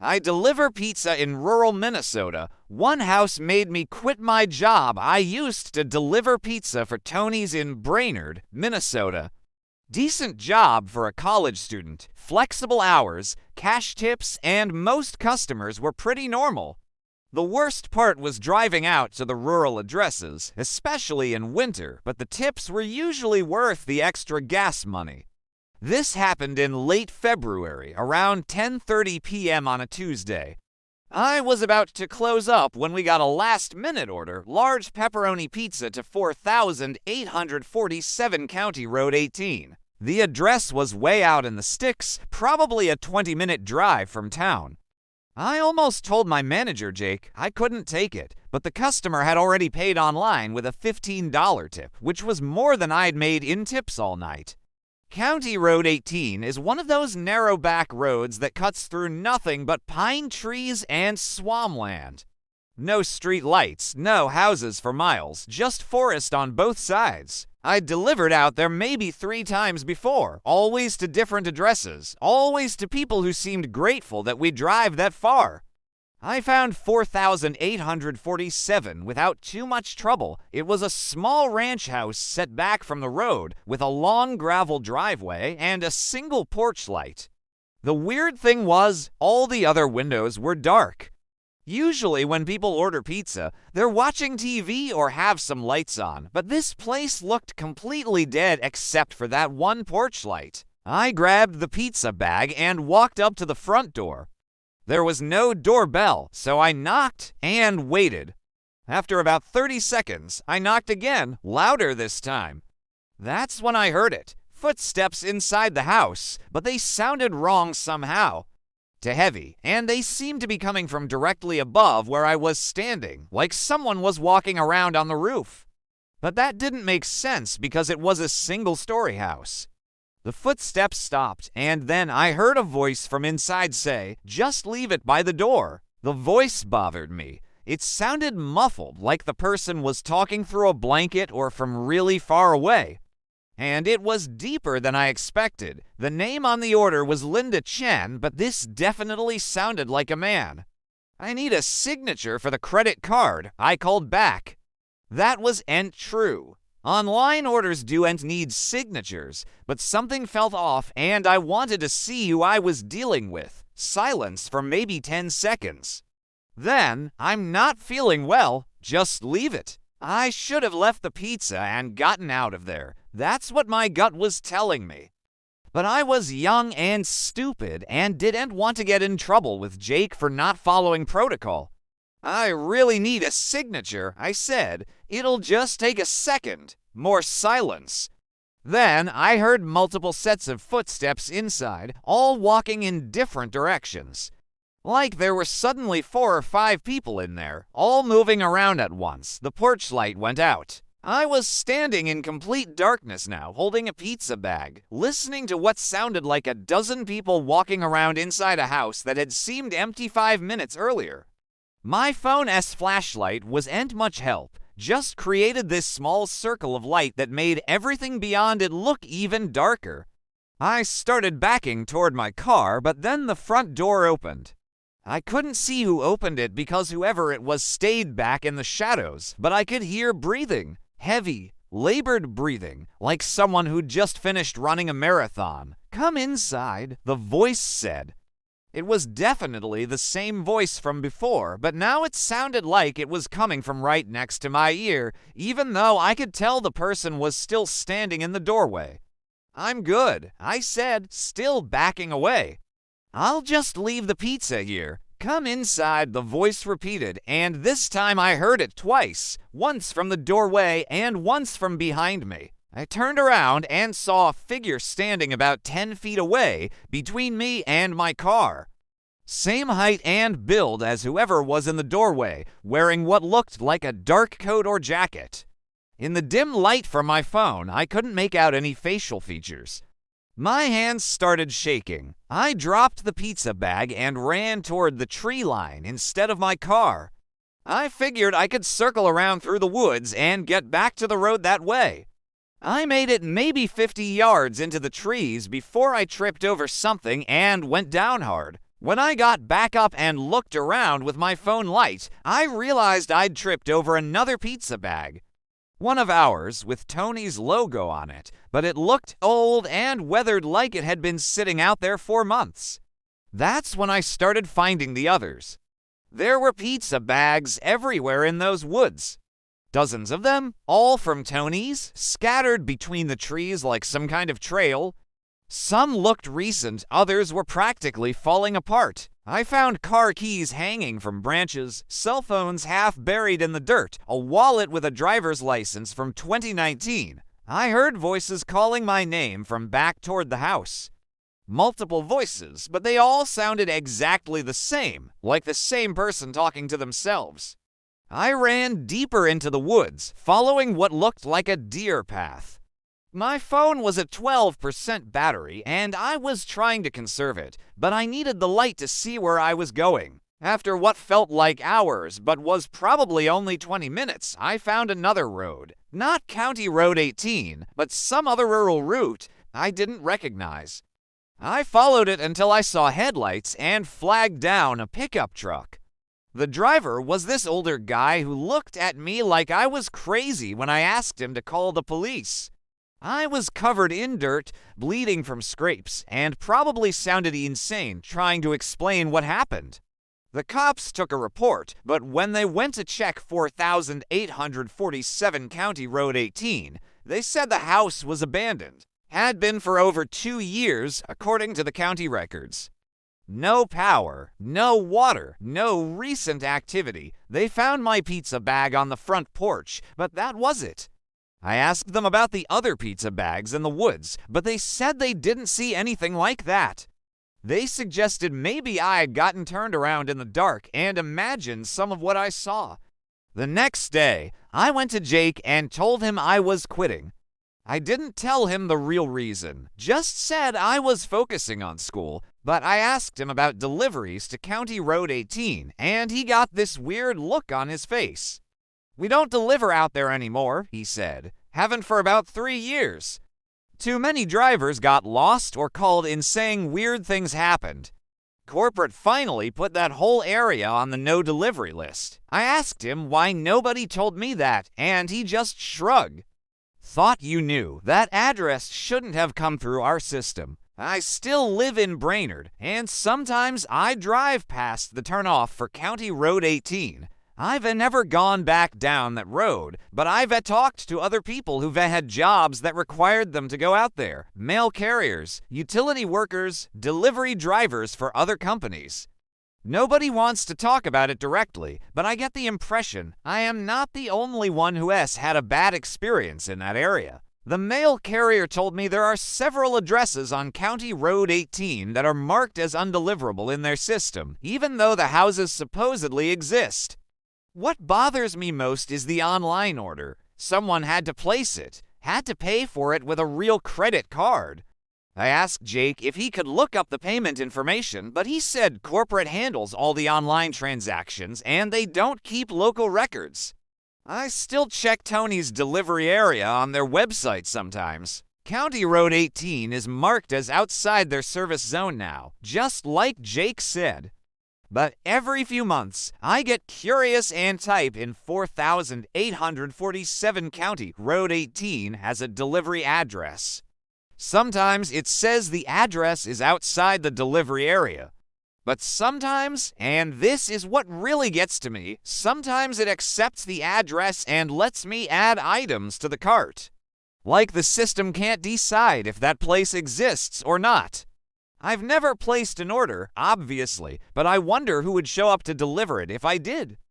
I deliver pizza in rural Minnesota. One house made me quit my job. I used to deliver pizza for Tony's in Brainerd, Minnesota. Decent job for a college student, flexible hours, cash tips, and most customers were pretty normal. The worst part was driving out to the rural addresses, especially in winter, but the tips were usually worth the extra gas money. This happened in late February, around 10:30 p.m. on a Tuesday. I was about to close up when we got a last-minute order, large pepperoni pizza to 4847 County Road 18. The address was way out in the sticks, probably a 20-minute drive from town. I almost told my manager, Jake, I couldn't take it, but the customer had already paid online with a $15 tip, which was more than I'd made in tips all night. County Road 18 is one of those narrow back roads that cuts through nothing but pine trees and swampland. No street lights, no houses for miles, just forest on both sides. I delivered out there maybe 3 times before, always to different addresses, always to people who seemed grateful that we'd drive that far. I found 4847 without too much trouble. It was a small ranch house set back from the road with a long gravel driveway and a single porch light. The weird thing was, all the other windows were dark. Usually when people order pizza, they're watching TV or have some lights on, but this place looked completely dead except for that one porch light. I grabbed the pizza bag and walked up to the front door. There was no doorbell, so I knocked and waited. After about 30 seconds, I knocked again, louder this time. That's when I heard it. Footsteps inside the house, but they sounded wrong somehow. Too heavy, and they seemed to be coming from directly above where I was standing, like someone was walking around on the roof. But that didn't make sense because it was a single-story house. The footsteps stopped, and then I heard a voice from inside say, "Just leave it by the door." The voice bothered me. It sounded muffled, like the person was talking through a blanket or from really far away. And it was deeper than I expected. The name on the order was Linda Chen, but this definitely sounded like a man. "I need a signature for the credit card," I called back. That wasn't true. Online orders do and need signatures, but something felt off and I wanted to see who I was dealing with. Silence for maybe 10 seconds. Then, "I'm not feeling well, just leave it." I should have left the pizza and gotten out of there. That's what my gut was telling me. But I was young and stupid and didn't want to get in trouble with Jake for not following protocol. "I really need a signature," I said. "It'll just take a second." More silence. Then I heard multiple sets of footsteps inside, all walking in different directions. Like there were suddenly 4 or 5 people in there, all moving around at once. The porch light went out. I was standing in complete darkness now, holding a pizza bag, listening to what sounded like a dozen people walking around inside a house that had seemed empty 5 minutes earlier. My phone's flashlight wasn't much help, just created this small circle of light that made everything beyond it look even darker. I started backing toward my car, but then the front door opened. I couldn't see who opened it because whoever it was stayed back in the shadows, but I could hear breathing, heavy, labored breathing, like someone who'd just finished running a marathon. "Come inside," the voice said. It was definitely the same voice from before, but now it sounded like it was coming from right next to my ear, even though I could tell the person was still standing in the doorway. "I'm good," I said, still backing away. "I'll just leave the pizza here." "Come inside," the voice repeated, and this time I heard it twice, once from the doorway and once from behind me. I turned around and saw a figure standing about 10 feet away between me and my car. Same height and build as whoever was in the doorway, wearing what looked like a dark coat or jacket. In the dim light from my phone, I couldn't make out any facial features. My hands started shaking. I dropped the pizza bag and ran toward the tree line instead of my car. I figured I could circle around through the woods and get back to the road that way. I made it maybe 50 yards into the trees before I tripped over something and went down hard. When I got back up and looked around with my phone light, I realized I'd tripped over another pizza bag. One of ours with Tony's logo on it, but it looked old and weathered like it had been sitting out there for months. That's when I started finding the others. There were pizza bags everywhere in those woods. Dozens of them, all from Tony's, scattered between the trees like some kind of trail. Some looked recent, others were practically falling apart. I found car keys hanging from branches, cell phones half buried in the dirt, a wallet with a driver's license from 2019. I heard voices calling my name from back toward the house. Multiple voices, but they all sounded exactly the same, like the same person talking to themselves. I ran deeper into the woods, following what looked like a deer path. My phone was at 12% battery, and I was trying to conserve it, but I needed the light to see where I was going. After what felt like hours, but was probably only 20 minutes, I found another road. Not County Road 18, but some other rural route I didn't recognize. I followed it until I saw headlights and flagged down a pickup truck. The driver was this older guy who looked at me like I was crazy when I asked him to call the police. I was covered in dirt, bleeding from scrapes, and probably sounded insane trying to explain what happened. The cops took a report, but when they went to check 4,847 County Road 18, they said the house was abandoned. Had been for over 2 years, according to the county records. No power, no water, no recent activity. They found my pizza bag on the front porch, but that was it. I asked them about the other pizza bags in the woods, but they said they didn't see anything like that. They suggested maybe I had gotten turned around in the dark and imagined some of what I saw. The next day, I went to Jake and told him I was quitting. I didn't tell him the real reason, just said I was focusing on school, but I asked him about deliveries to County Road 18, and he got this weird look on his face. "We don't deliver out there anymore," he said. "Haven't for about 3 years. Too many drivers got lost or called in saying weird things happened. Corporate finally put that whole area on the no delivery list. I asked him why nobody told me that, and he just shrugged. Thought you knew. That address shouldn't have come through our system. I still live in Brainerd, and sometimes I drive past the turnoff for County Road 18. I've never gone back down that road, but I've talked to other people who've had jobs that required them to go out there. Mail carriers, utility workers, delivery drivers for other companies. Nobody wants to talk about it directly, but I get the impression I am not the only one who has had a bad experience in that area. The mail carrier told me there are several addresses on County Road 18 that are marked as undeliverable in their system, even though the houses supposedly exist. What bothers me most is the online order. Someone had to place it, had to pay for it with a real credit card. I asked Jake if he could look up the payment information, but he said corporate handles all the online transactions and they don't keep local records. I still check Tony's delivery area on their website sometimes. County Road 18 is marked as outside their service zone now, just like Jake said. But every few months, I get curious and type in 4,847 County Road 18 has a delivery address. Sometimes it says the address is outside the delivery area. But sometimes, and this is what really gets to me, sometimes it accepts the address and lets me add items to the cart. Like the system can't decide if that place exists or not. I've never placed an order, obviously, but I wonder who would show up to deliver it if I did.